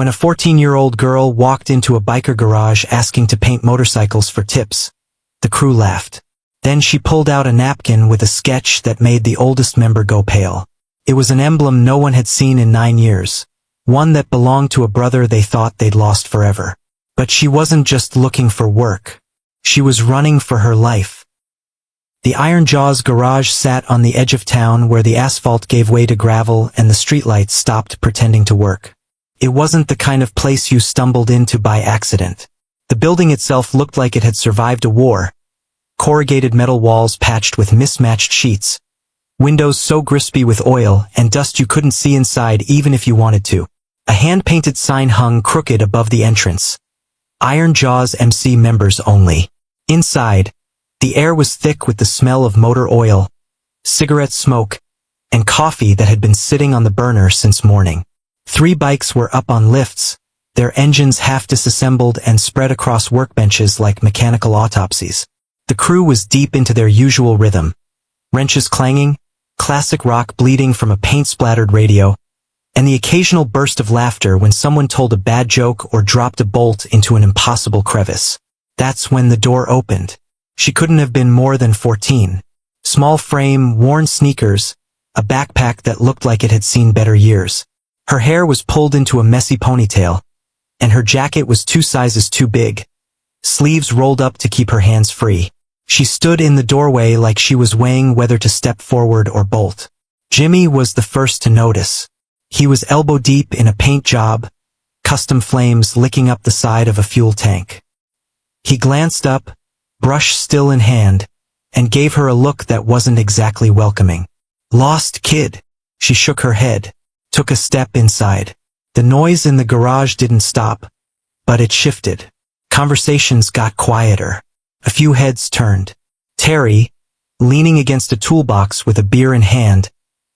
when a 14-year-old girl walked into a biker garage asking to paint motorcycles for tips. The crew laughed. Then she pulled out a napkin with a sketch that made the oldest member go pale. It was an emblem no one had seen in 9 years. One that belonged to a brother they thought they'd lost forever. But she wasn't just looking for work. She was running for her life. The Iron Jaws garage sat on the edge of town where the asphalt gave way to gravel and the streetlights stopped pretending to work. It wasn't the kind of place you stumbled into by accident. The building itself looked like it had survived a war. Corrugated metal walls patched with mismatched sheets. Windows so crispy with oil and dust you couldn't see inside even if you wanted to. A hand-painted sign hung crooked above the entrance. Iron Jaws MC members only. Inside, the air was thick with the smell of motor oil, cigarette smoke, and coffee that had been sitting on the burner since morning. 3 bikes were up on lifts, their engines half disassembled and spread across workbenches like mechanical autopsies. The crew was deep into their usual rhythm. Wrenches clanging, classic rock bleeding from a paint-splattered radio, and the occasional burst of laughter when someone told a bad joke or dropped a bolt into an impossible crevice. That's when the door opened. She couldn't have been more than 14. Small frame, worn sneakers, a backpack that looked like it had seen better years. Her hair was pulled into a messy ponytail, and her jacket was 2 sizes too big. Sleeves rolled up to keep her hands free. She stood in the doorway like she was weighing whether to step forward or bolt. Jimmy was the first to notice. He was elbow-deep in a paint job, custom flames licking up the side of a fuel tank. He glanced up, brush still in hand, and gave her a look that wasn't exactly welcoming. "Lost kid." She shook her head, took a step inside. The noise in the garage didn't stop, but it shifted. Conversations got quieter. A few heads turned. Terry, leaning against a toolbox with a beer in hand,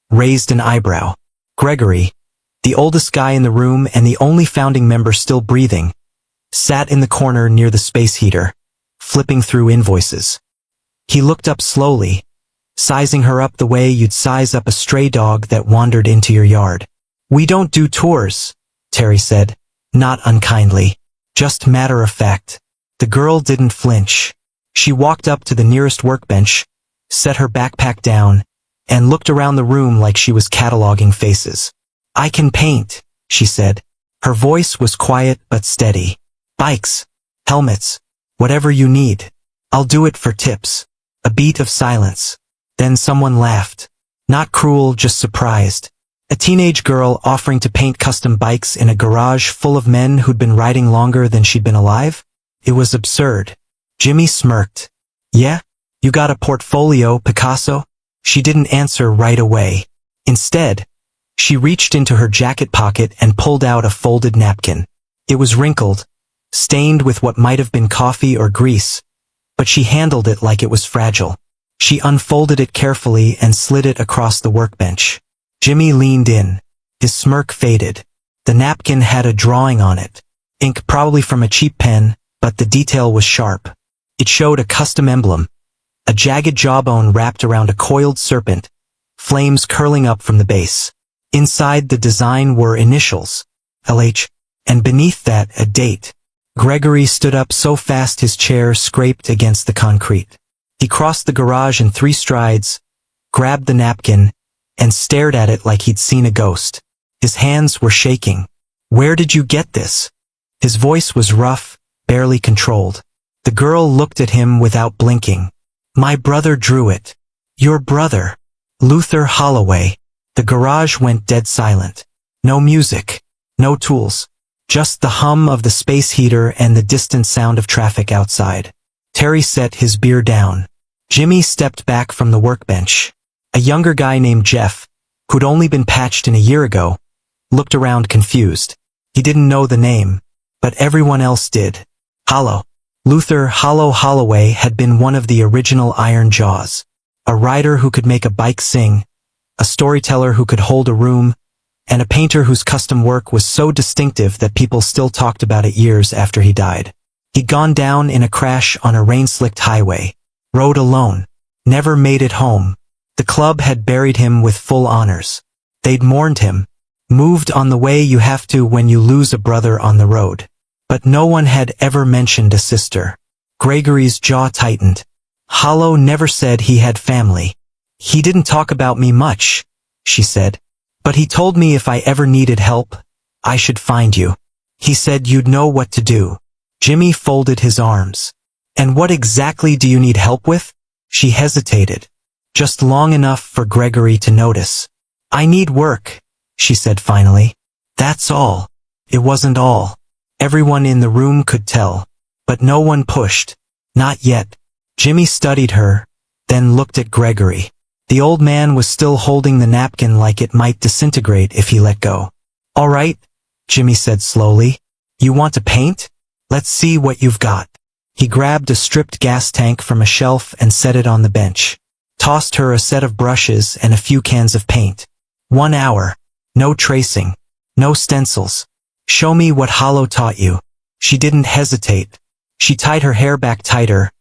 raised an eyebrow. Gregory, the oldest guy in the room and the only founding member still breathing, sat in the corner near the space heater, flipping through invoices. He looked up slowly, sizing her up the way you'd size up a stray dog that wandered into your yard. "We don't do tours," Terry said, not unkindly, just matter of fact. The girl didn't flinch. She walked up to the nearest workbench, set her backpack down, and looked around the room like she was cataloging faces. "I can paint," she said. Her voice was quiet but steady. "Bikes, helmets, whatever you need. I'll do it for tips." A beat of silence. Then someone laughed. Not cruel, just surprised. A teenage girl offering to paint custom bikes in a garage full of men who'd been riding longer than she'd been alive? It was absurd. Jimmy smirked. "Yeah? You got a portfolio, Picasso?" She didn't answer right away. Instead, she reached into her jacket pocket and pulled out a folded napkin. It was wrinkled, stained with what might have been coffee or grease, but she handled it like it was fragile. She unfolded it carefully and slid it across the workbench. Jimmy leaned in. His smirk faded. The napkin had a drawing on it. Ink probably from a cheap pen, but the detail was sharp. It showed a custom emblem. A jagged jawbone wrapped around a coiled serpent, flames curling up from the base. Inside the design were initials, LH, and beneath that a date. Gregory stood up so fast his chair scraped against the concrete. He crossed the garage in 3 strides, grabbed the napkin, and stared at it like he'd seen a ghost. His hands were shaking. "Where did you get this?" His voice was rough, barely controlled. The girl looked at him without blinking. "My brother drew it." "Your brother?" "Luther Holloway." The garage went dead silent. No music, no tools, just the hum of the space heater and the distant sound of traffic outside. Terry set his beer down. Jimmy stepped back from the workbench. A younger guy named Jeff, who'd only been patched in a year ago, looked around confused. He didn't know the name, but everyone else did. Luther Holloway had been one of the original Iron Jaws. A rider who could make a bike sing, a storyteller who could hold a room, and a painter whose custom work was so distinctive that people still talked about it years after he died. He'd gone down in a crash on a rain-slicked highway, rode alone, never made it home. The club had buried him with full honors. They'd mourned him, Moved on the way you have to when you lose a brother on the road. But no one had ever mentioned a sister. Gregory's jaw tightened. Hollow never said he had family. He didn't talk about me much, she said. But he told me if I ever needed help, I should find you. He said you'd know what to do. Jimmy folded his arms. And what exactly do you need help with? She hesitated. Just long enough for Gregory to notice. I need work, she said finally. That's all. It wasn't all. Everyone in the room could tell. But no one pushed. Not yet. Jimmy studied her, then looked at Gregory. The old man was still holding the napkin like it might disintegrate if he let go. All right, Jimmy said slowly. You want to paint? Let's see what you've got. He grabbed a stripped gas tank from a shelf and set it on the bench. Tossed her a set of brushes and a few cans of paint. 1 hour. No tracing. No stencils. Show me what Hollow taught you. She didn't hesitate. She tied her hair back tighter,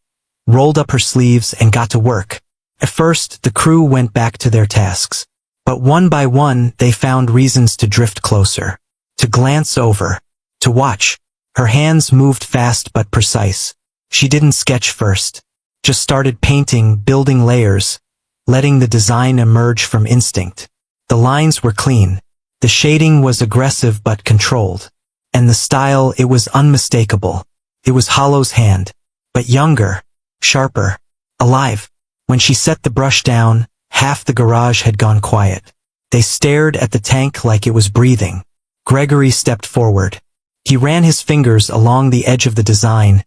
rolled up her sleeves and got to work. At first, the crew went back to their tasks. But one by one, they found reasons to drift closer. To glance over. To watch. Her hands moved fast but precise. She didn't sketch first. Just started painting, building layers, letting the design emerge from instinct. The lines were clean. The shading was aggressive but controlled. And the style, it was unmistakable. It was Hollow's hand. But younger. Sharper. Alive. When she set the brush down, half the garage had gone quiet. They stared at the tank like it was breathing. Gregory stepped forward. He ran his fingers along the edge of the design,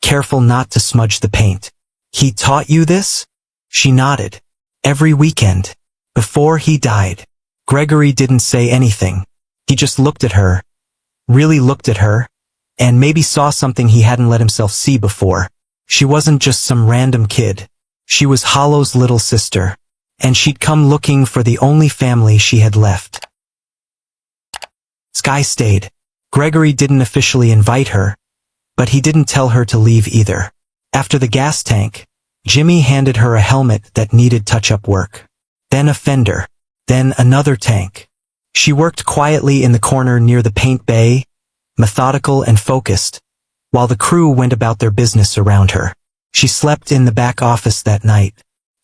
careful not to smudge the paint. He taught you this? She nodded. Every weekend. Before he died. Gregory didn't say anything. He just looked at her. Really looked at her. And maybe saw something he hadn't let himself see before. She wasn't just some random kid. She was Hollow's little sister. And she'd come looking for the only family she had left. Sky stayed. Gregory didn't officially invite her, but he didn't tell her to leave either. After the gas tank, Jimmy handed her a helmet that needed touch-up work. Then a fender. Then another tank. She worked quietly in the corner near the paint bay, methodical and focused, while the crew went about their business around her. She slept in the back office that night.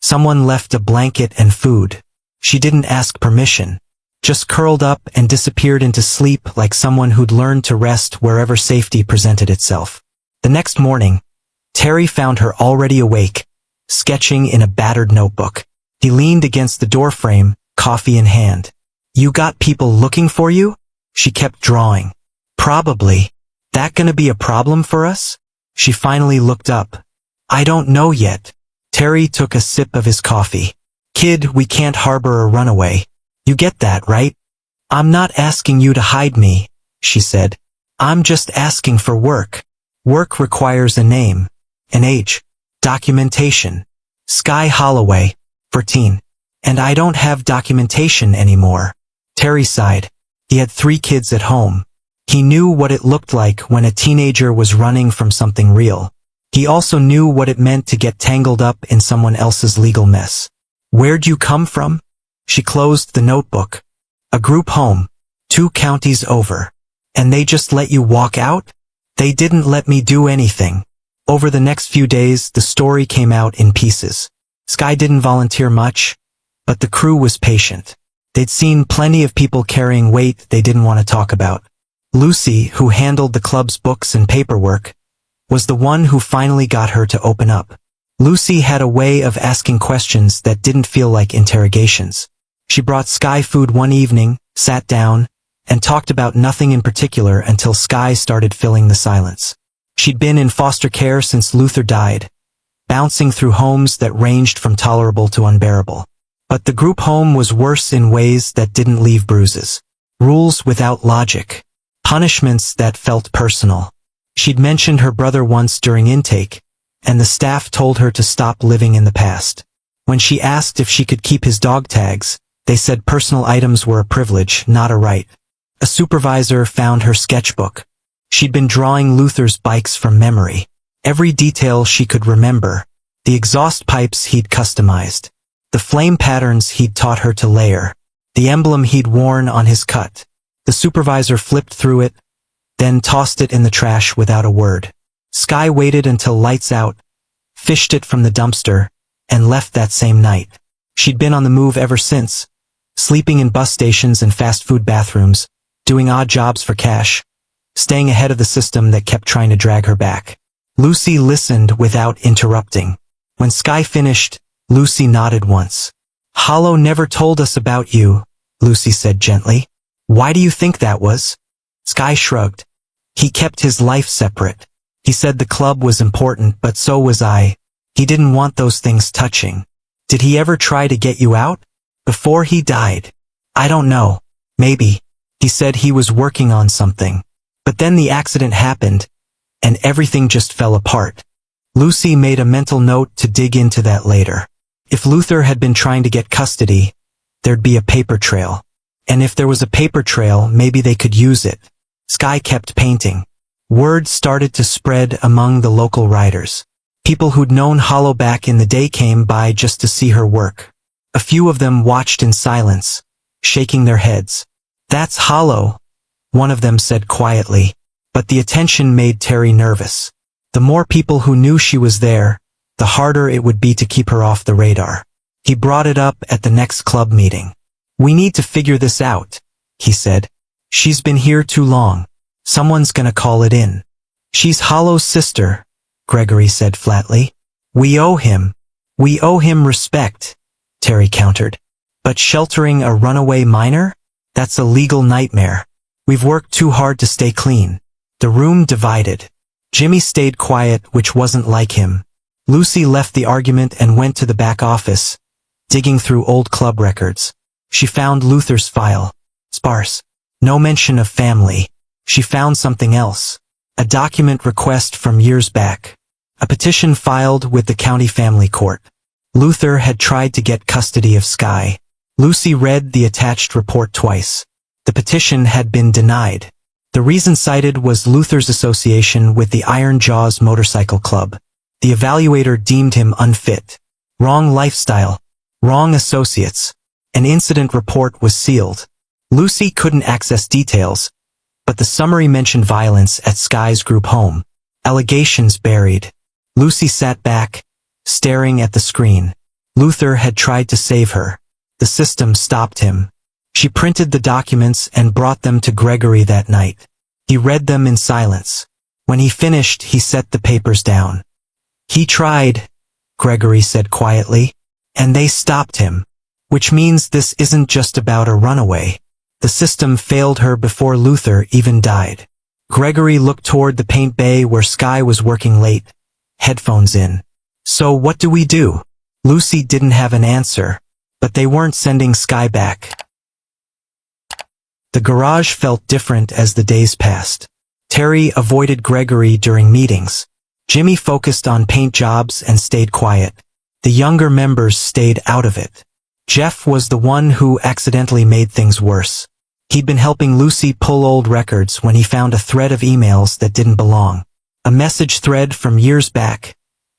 Someone left a blanket and food. She didn't ask permission. Just curled up and disappeared into sleep like someone who'd learned to rest wherever safety presented itself. The next morning, Terry found her already awake, sketching in a battered notebook. He leaned against the doorframe, coffee in hand. You got people looking for you? She kept drawing. Probably. That gonna be a problem for us? She finally looked up. I don't know yet. Terry took a sip of his coffee. Kid, we can't harbor a runaway. You get that, right? I'm not asking you to hide me, she said. I'm just asking for work. Work requires a name, an age, documentation. Sky Holloway, 14. And I don't have documentation anymore. Terry sighed. He had 3 kids at home. He knew what it looked like when a teenager was running from something real. He also knew what it meant to get tangled up in someone else's legal mess. Where'd you come from? She closed the notebook. A group home, 2 counties over. And they just let you walk out? They didn't let me do anything. Over the next few days, the story came out in pieces. Sky didn't volunteer much, but the crew was patient. They'd seen plenty of people carrying weight they didn't want to talk about. Lucy, who handled the club's books and paperwork, was the one who finally got her to open up. Lucy had a way of asking questions that didn't feel like interrogations. She brought Sky food one evening, sat down, and talked about nothing in particular until Sky started filling the silence. She'd been in foster care since Luther died, bouncing through homes that ranged from tolerable to unbearable. But the group home was worse in ways that didn't leave bruises. Rules without logic. Punishments that felt personal. She'd mentioned her brother once during intake, and the staff told her to stop living in the past. When she asked if she could keep his dog tags, they said personal items were a privilege, not a right. A supervisor found her sketchbook. She'd been drawing Luther's bikes from memory. Every detail she could remember. The exhaust pipes he'd customized. The flame patterns he'd taught her to layer. the emblem he'd worn on his cut. The supervisor flipped through it, then tossed it in the trash without a word. Sky waited until lights out, fished it from the dumpster, and left that same night. She'd been on the move ever since, sleeping in bus stations and fast food bathrooms, doing odd jobs for cash, staying ahead of the system that kept trying to drag her back. Lucy listened without interrupting. When Sky finished, Lucy nodded once. "Hollow never told us about you," Lucy said gently. "Why do you think that was?" Sky shrugged. "He kept his life separate. He said the club was important, but so was I. He didn't want those things touching." "Did he ever try to get you out? Before he died?" "I don't know. Maybe. He said he was working on something. But then the accident happened, and everything just fell apart." Lucy made a mental note to dig into that later. If Luther had been trying to get custody, there'd be a paper trail. And if there was a paper trail, maybe they could use it. Sky kept painting. Word started to spread among the local writers. People who'd known Hollow back in the day came by just to see her work. A few of them watched in silence, shaking their heads. "That's Hollow," one of them said quietly, but the attention made Terry nervous. The more people who knew she was there, the harder it would be to keep her off the radar. He brought it up at the next club meeting. "We need to figure this out," he said. "She's been here too long. Someone's gonna call it in." "She's Hollow's sister," Gregory said flatly. We owe him respect," Terry countered. "But sheltering a runaway minor? That's a legal nightmare. We've worked too hard to stay clean." The room divided. Jimmy stayed quiet, which wasn't like him. Lucy left the argument and went to the back office, digging through old club records. She found Luther's file. Sparse. No mention of family. She found something else. A document request from years back. A petition filed with the county family court. Luther had tried to get custody of Sky. Lucy read the attached report twice. The petition had been denied. The reason cited was Luther's association with the Iron Jaws Motorcycle Club. The evaluator deemed him unfit. Wrong lifestyle. Wrong associates. An incident report was sealed. Lucy couldn't access details, but the summary mentioned violence at Sky's group home. Allegations buried. Lucy sat back, staring at the screen. Luther had tried to save her. The system stopped him. She printed the documents and brought them to Gregory that night. He read them in silence. When he finished, he set the papers down. "He tried," Gregory said quietly, "and they stopped him. Which means this isn't just about a runaway. The system failed her before Luther even died." Gregory looked toward the paint bay where Sky was working late, headphones in. "So what do we do?" Lucy didn't have an answer, but they weren't sending Sky back. The garage felt different as the days passed. Terry avoided Gregory during meetings. Jimmy focused on paint jobs and stayed quiet. The younger members stayed out of it. Jeff was the one who accidentally made things worse. He'd been helping Lucy pull old records when he found a thread of emails that didn't belong. A message thread from years back,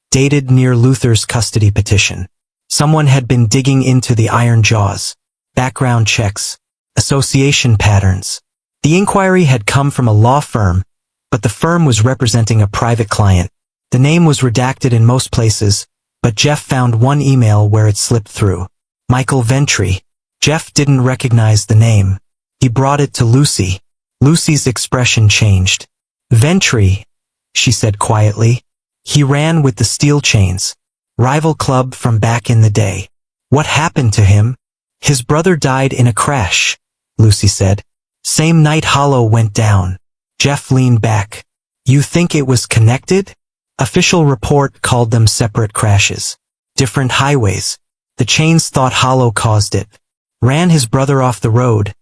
dated near Luther's custody petition. Someone had been digging into the Iron Jaws. Background checks. Association patterns. The inquiry had come from a law firm, but the firm was representing a private client. The name was redacted in most places, but Jeff found one email where it slipped through. Michael Ventry. Jeff didn't recognize the name. He brought it to Lucy. Lucy's expression changed. "Ventry," she said quietly. "He ran with the Steel Chains. Rival club from back in the day. What happened to him?" "His brother died in a crash," Lucy said. "Same night Hollow went down." Jeff leaned back. "You think it was connected?" Official report called them separate crashes. Different highways. The Chains thought Hollow caused it. Ran his brother off the road,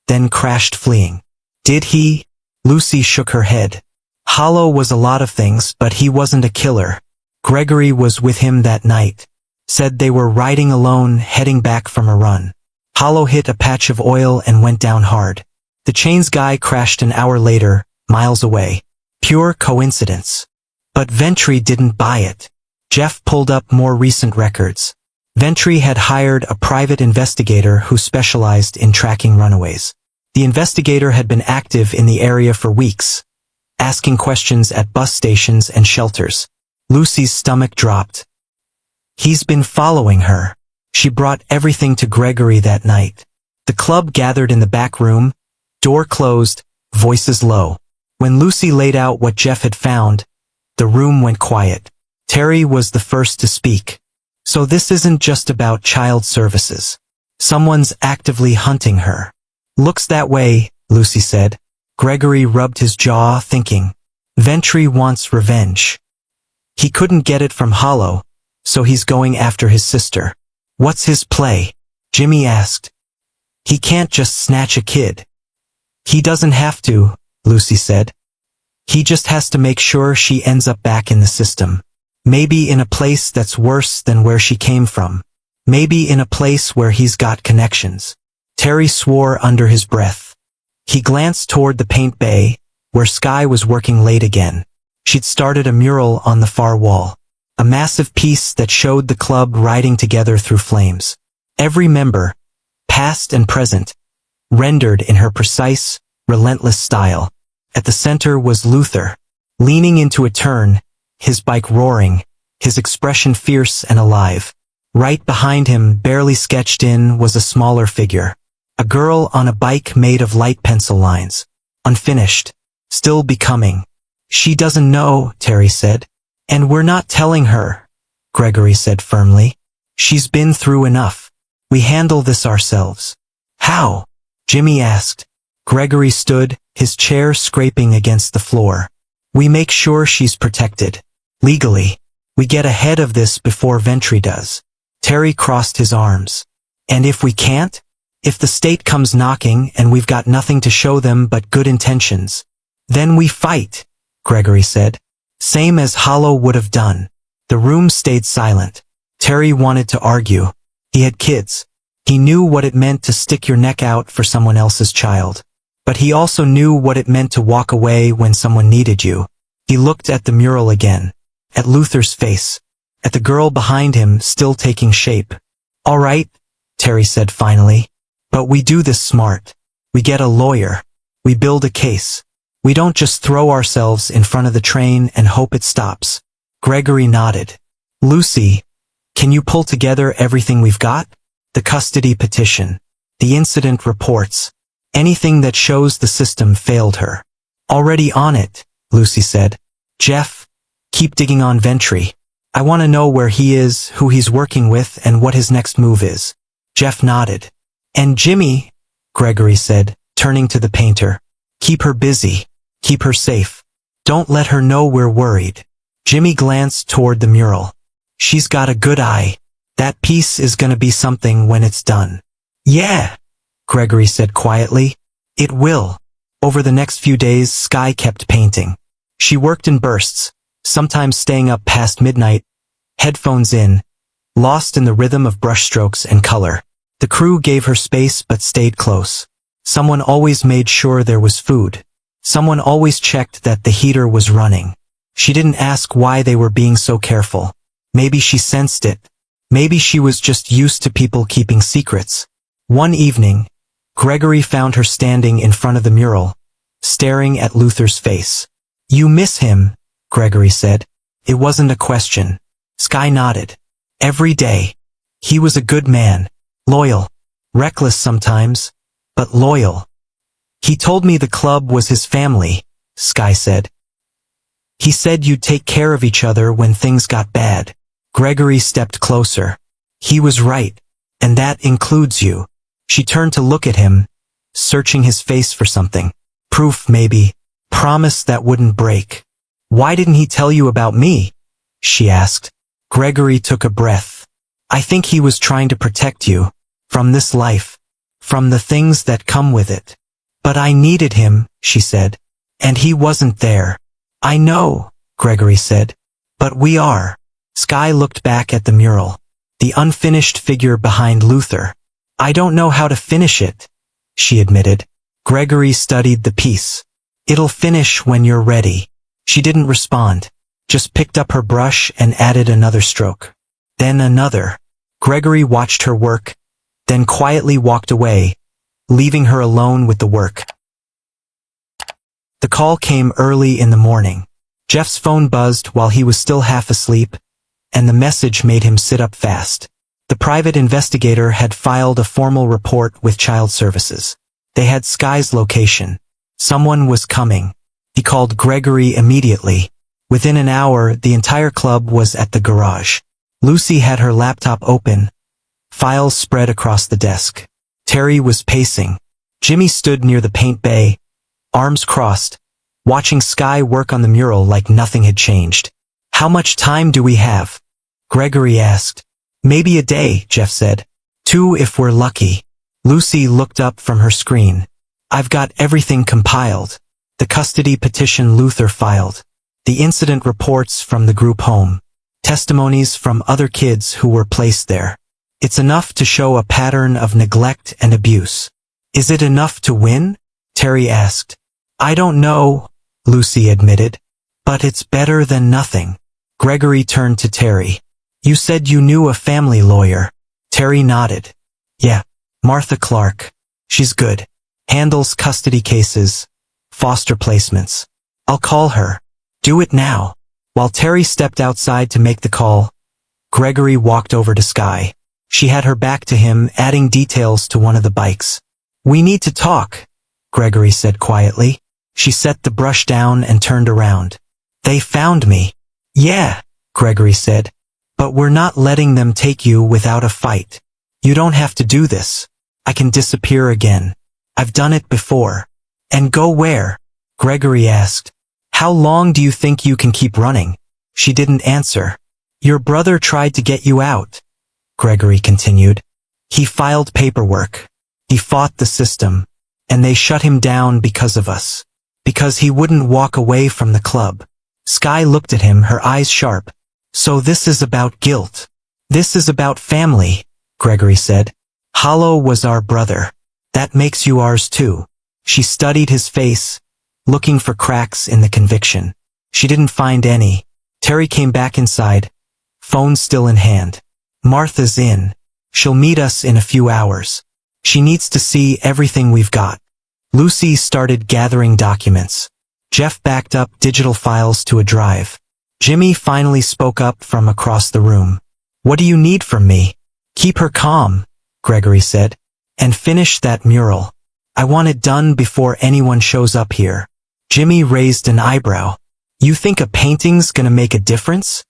then crashed fleeing. "Did he?" Lucy shook her head. "Hollow was a lot of things, but he wasn't a killer. Gregory was with him that night. Said they were riding alone, heading back from a run. Hollow hit a patch of oil and went down hard. The Chains guy crashed an hour later, miles away. Pure coincidence. But Ventry didn't buy it. Jeff pulled up more recent records. Ventry had hired a private investigator who specialized in tracking runaways. The investigator had been active in the area for weeks, asking questions at bus stations and shelters. Lucy's stomach dropped. He's been following her. She brought everything to Gregory that night. The club gathered in the back room, door closed, voices low. When Lucy laid out what Jeff had found, the room went quiet. Terry was the first to speak. So this isn't just about child services. Someone's actively hunting her. Looks that way, Lucy said. Gregory rubbed his jaw, thinking. Ventry wants revenge. He couldn't get it from Hollow, so he's going after his sister. What's his play? Jimmy asked. He can't just snatch a kid. He doesn't have to, Lucy said. He just has to make sure she ends up back in the system. Maybe in a place that's worse than where she came from. Maybe in a place where he's got connections. Terry swore under his breath. He glanced toward the paint bay, where Sky was working late again. She'd started a mural on the far wall. A massive piece that showed the club riding together through flames. Every member, past and present, rendered in her precise, relentless style. At the center was Luther, leaning into a turn, his bike roaring, his expression fierce and alive. Right behind him, barely sketched in, was a smaller figure. A girl on a bike made of light pencil lines. Unfinished. Still becoming. She doesn't know, Terry said. And we're not telling her, Gregory said firmly. She's been through enough. We handle this ourselves. How? Jimmy asked. Gregory stood, his chair scraping against the floor. We make sure she's protected. Legally. We get ahead of this before Ventry does. Terry crossed his arms. And if we can't? If the state comes knocking and we've got nothing to show them but good intentions, then we fight, Gregory said. Same as Hollow would have done. The room stayed silent. Terry wanted to argue. He had kids. He knew what it meant to stick your neck out for someone else's child. But he also knew what it meant to walk away when someone needed you. He looked at the mural again. At Luther's face. At the girl behind him still taking shape. All right, Terry said finally. But we do this smart. We get a lawyer. We build a case. We don't just throw ourselves in front of the train and hope it stops. Gregory nodded. Lucy, can you pull together everything we've got? The custody petition. The incident reports. Anything that shows the system failed her. Already on it, Lucy said. Jeff, keep digging on Ventry. I want to know where he is, who he's working with, and what his next move is. Jeff nodded. And Jimmy, Gregory said, turning to the painter. Keep her busy. Keep her safe. Don't let her know we're worried. Jimmy glanced toward the mural. She's got a good eye. That piece is gonna be something when it's done. Yeah, Gregory said quietly. It will. Over the next few days, Sky kept painting. She worked in bursts, sometimes staying up past midnight, headphones in, lost in the rhythm of brushstrokes and color. The crew gave her space but stayed close. Someone always made sure there was food. Someone always checked that the heater was running. She didn't ask why they were being so careful. Maybe she sensed it. Maybe she was just used to people keeping secrets. One evening, Gregory found her standing in front of the mural, staring at Luther's face. You miss him, Gregory said. It wasn't a question. Sky nodded. Every day. He was a good man. Loyal. Reckless sometimes, but loyal. He told me the club was his family, Sky said. He said you'd take care of each other when things got bad. Gregory stepped closer. He was right. And that includes you. She turned to look at him, searching his face for something. Proof, maybe. Promise that wouldn't break. Why didn't he tell you about me? She asked. Gregory took a breath. I think he was trying to protect you. From this life. From the things that come with it. But I needed him, she said. And he wasn't there. I know, Gregory said. But we are. Sky looked back at the mural. The unfinished figure behind Luther. I don't know how to finish it, she admitted. Gregory studied the piece. It'll finish when you're ready. She didn't respond. Just picked up her brush and added another stroke. Then another. Gregory watched her work, then quietly walked away, leaving her alone with the work. The call came early in the morning. Jeff's phone buzzed while he was still half asleep, and the message made him sit up fast. The private investigator had filed a formal report with Child Services. They had Sky's location. Someone was coming. He called Gregory immediately. Within an hour, the entire club was at the garage. Lucy had her laptop open, files spread across the desk. Terry was pacing. Jimmy stood near the paint bay, arms crossed, watching Sky work on the mural like nothing had changed. "How much time do we have?" Gregory asked. "Maybe a day," Jeff said. "2 if we're lucky." Lucy looked up from her screen. "I've got everything compiled. The custody petition Luther filed. The incident reports from the group home. Testimonies from other kids who were placed there. It's enough to show a pattern of neglect and abuse." "Is it enough to win?" Terry asked. "I don't know," Lucy admitted. "But it's better than nothing." Gregory turned to Terry. "You said you knew a family lawyer." Terry nodded. "Yeah, Martha Clark. She's good. Handles custody cases, foster placements. I'll call her." "Do it now." While Terry stepped outside to make the call, Gregory walked over to Sky. She had her back to him, adding details to one of the bikes. "We need to talk," Gregory said quietly. She set the brush down and turned around. "They found me." "Yeah," Gregory said. "But we're not letting them take you without a fight. You don't have to do this. I can disappear again. I've done it before." "And go where?" Gregory asked. "How long do you think you can keep running?" She didn't answer. "Your brother tried to get you out," Gregory continued. "He filed paperwork. He fought the system. And they shut him down because of us. Because he wouldn't walk away from the club." Sky looked at him, her eyes sharp. "So this is about guilt. This is about family," Gregory said. "Hollow was our brother. That makes you ours too." She studied his face, looking for cracks in the conviction. She didn't find any. Terry came back inside, phone still in hand. "Martha's in. She'll meet us in a few hours. She needs to see everything we've got." Lucy started gathering documents. Jeff backed up digital files to a drive. Jimmy finally spoke up from across the room. "What do you need from me?" "Keep her calm," Gregory said. "And finish that mural. I want it done before anyone shows up here." Jimmy raised an eyebrow. "You think a painting's gonna make a difference?"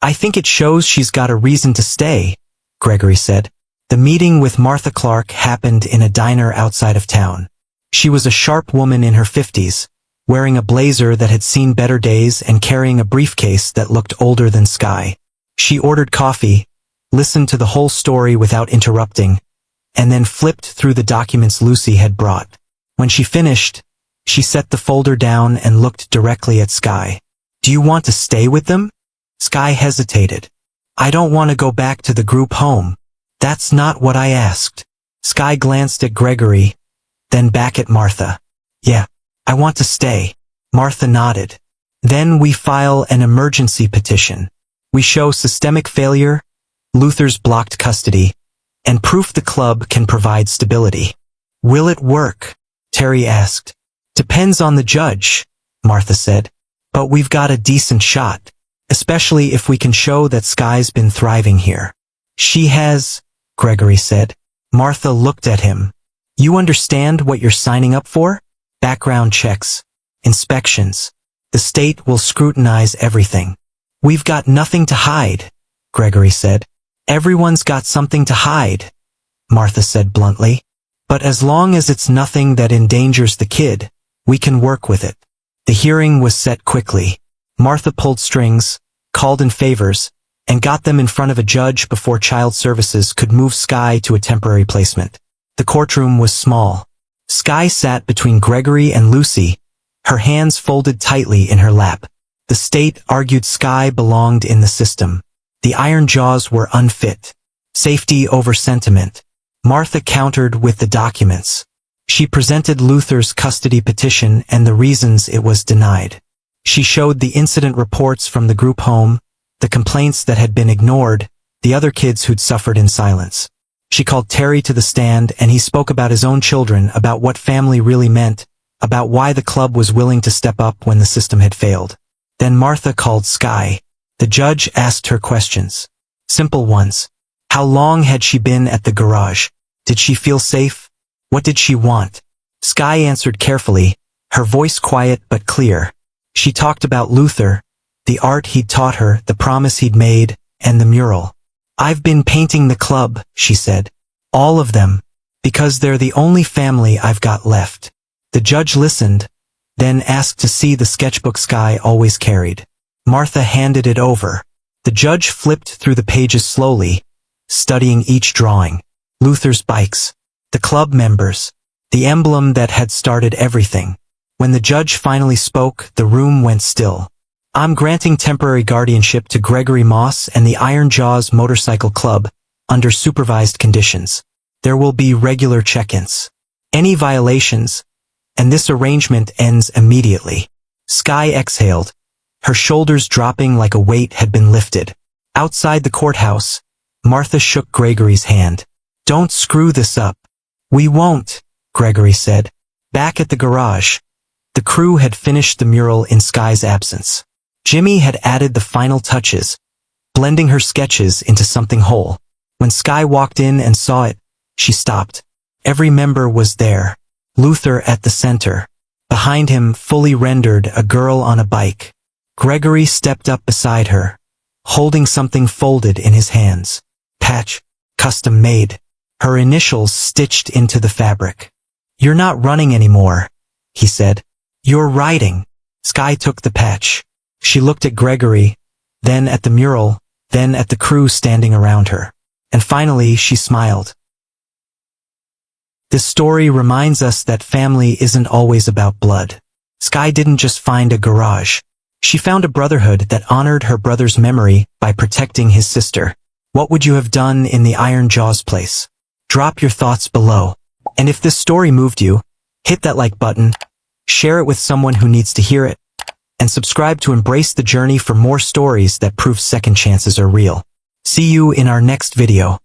"I think it shows she's got a reason to stay," Gregory said. The meeting with Martha Clark happened in a diner outside of town. She was a sharp woman in her 50s, wearing a blazer that had seen better days and carrying a briefcase that looked older than Sky. She ordered coffee, listened to the whole story without interrupting, and then flipped through the documents Lucy had brought. When she finished, she set the folder down and looked directly at Sky. "Do you want to stay with them?" Sky hesitated. "I don't want to go back to the group home. That's not what I asked." Sky glanced at Gregory, then back at Martha. "Yeah, I want to stay." Martha nodded. "Then we file an emergency petition. We show systemic failure, Luther's blocked custody, and proof the club can provide stability." "Will it work?" Terry asked. "Depends on the judge," Martha said. "But we've got a decent shot, especially if we can show that Sky's been thriving here." "She has," Gregory said. Martha looked at him. "You understand what you're signing up for? Background checks, inspections. The state will scrutinize everything." "We've got nothing to hide," Gregory said. "Everyone's got something to hide," Martha said bluntly. "But as long as it's nothing that endangers the kid, we can work with it." The hearing was set quickly. Martha pulled strings, called in favors, and got them in front of a judge before Child Services could move Sky to a temporary placement. The courtroom was small. Sky sat between Gregory and Lucy, her hands folded tightly in her lap. The state argued Sky belonged in the system. The iron jaws were unfit. Safety over sentiment. Martha countered with the documents. She presented Luther's custody petition and the reasons it was denied. She showed the incident reports from the group home, the complaints that had been ignored, the other kids who'd suffered in silence. She called Terry to the stand and he spoke about his own children, about what family really meant, about why the club was willing to step up when the system had failed. Then Martha called Sky. The judge asked her questions. Simple ones. How long had she been at the garage? Did she feel safe? What did she want? Sky answered carefully, her voice quiet but clear. She talked about Luther, the art he'd taught her, the promise he'd made, and the mural. I've been painting the club, she said. All of them. Because they're the only family I've got left. The judge listened, then asked to see the sketchbook Sky always carried. Martha handed it over. The judge flipped through the pages slowly, studying each drawing. Luther's bikes. The club members. The emblem that had started everything. When the judge finally spoke, the room went still. I'm granting temporary guardianship to Gregory Moss and the Iron Jaws Motorcycle Club, under supervised conditions. There will be regular check-ins. Any violations, and this arrangement ends immediately. Sky exhaled, her shoulders dropping like a weight had been lifted. Outside the courthouse, Martha shook Gregory's hand. Don't screw this up. We won't, Gregory said. Back at the garage, the crew had finished the mural in Sky's absence. Jimmy had added the final touches, blending her sketches into something whole. When Sky walked in and saw it, she stopped. Every member was there. Luther at the center. Behind him, fully rendered, a girl on a bike. Gregory stepped up beside her, holding something folded in his hands. Patch, custom made. Her initials stitched into the fabric. You're not running anymore, he said. You're riding. Sky took the patch. She looked at Gregory, then at the mural, then at the crew standing around her. And finally, she smiled. This story reminds us that family isn't always about blood. Sky didn't just find a garage. She found a brotherhood that honored her brother's memory by protecting his sister. What would you have done in the Iron Jaws place? Drop your thoughts below. And if this story moved you, hit that like button, share it with someone who needs to hear it, and subscribe to embrace the journey for more stories that prove second chances are real. See you in our next video.